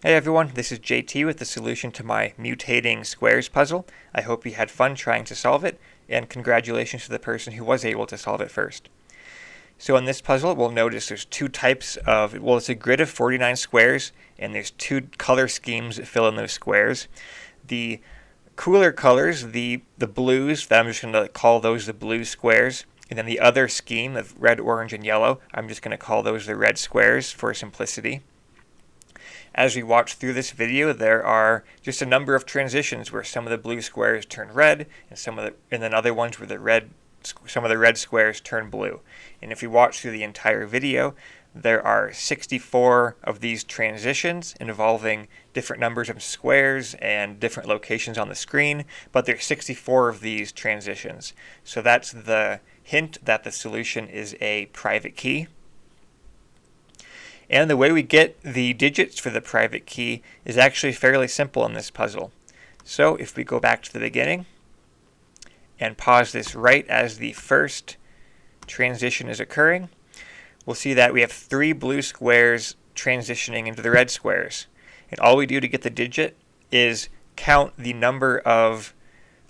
Hey everyone, this is JT with the solution to my mutating squares puzzle. I hope you had fun trying to solve it, and congratulations to the person who was able to solve it first. So in this puzzle, we'll notice there's two types of, well, it's a grid of 49 squares, and there's two color schemes that fill in those squares. The cooler colors, the blues, that I'm just going to call those the blue squares, and then the other scheme of red, orange, and yellow, I'm just going to call those the red squares for simplicity. As we watch through this video, there are just a number of transitions where some of the blue squares turn red, and then other ones where some of the red squares turn blue. And if we watch through the entire video, there are 64 of these transitions involving different numbers of squares and different locations on the screen, but there's 64 of these transitions. So that's the hint that the solution is a private key. And the way we get the digits for the private key is actually fairly simple in this puzzle. So if we go back to the beginning and pause this right as the first transition is occurring, we'll see that we have three blue squares transitioning into the red squares. And all we do to get the digit is count the number of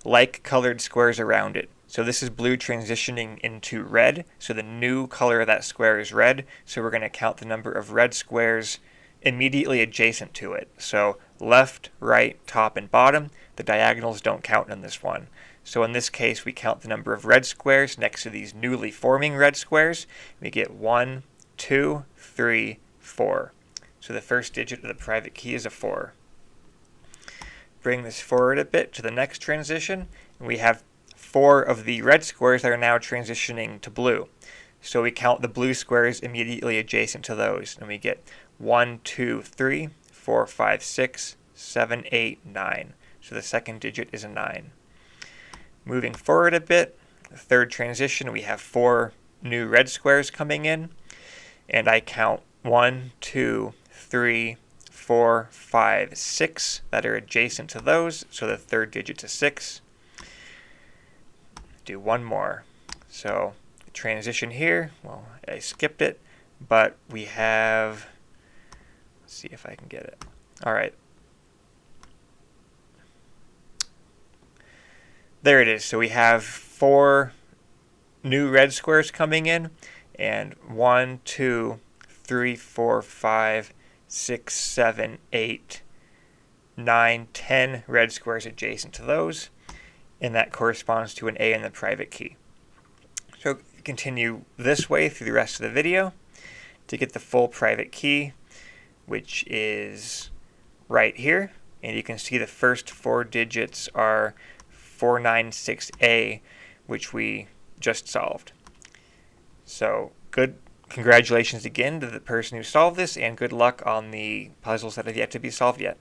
like-colored squares around it. So this is blue transitioning into red, so the new color of that square is red, so we're going to count the number of red squares immediately adjacent to it. So left, right, top, and bottom, the diagonals don't count in this one. So in this case, we count the number of red squares next to these newly forming red squares. We get 1, 2, 3, 4. So the first digit of the private key is a 4. Bring this forward a bit to the next transition, and we have 4 of the red squares that are now transitioning to blue. So we count the blue squares immediately adjacent to those, and we get 1, 2, 3, 4, 5, 6, 7, 8, 9. So the second digit is a 9. Moving forward a bit, the third transition, we have 4 new red squares coming in, and I count 1, 2, 3, 4, 5, 6 that are adjacent to those, so the third digit's a 6. Do one more. So the transition here, well, I skipped it, but we have, let's see if I can get it. All right. There it is. So we have 4 new red squares coming in, and 1, 2, 3, 4, 5, 6, 7, 8, 9, 10 red squares adjacent to those. And that corresponds to an A in the private key. So continue this way through the rest of the video to get the full private key, which is right here. And you can see the first 4 digits are 496A, which we just solved. So congratulations again to the person who solved this, and good luck on the puzzles that have yet to be solved yet.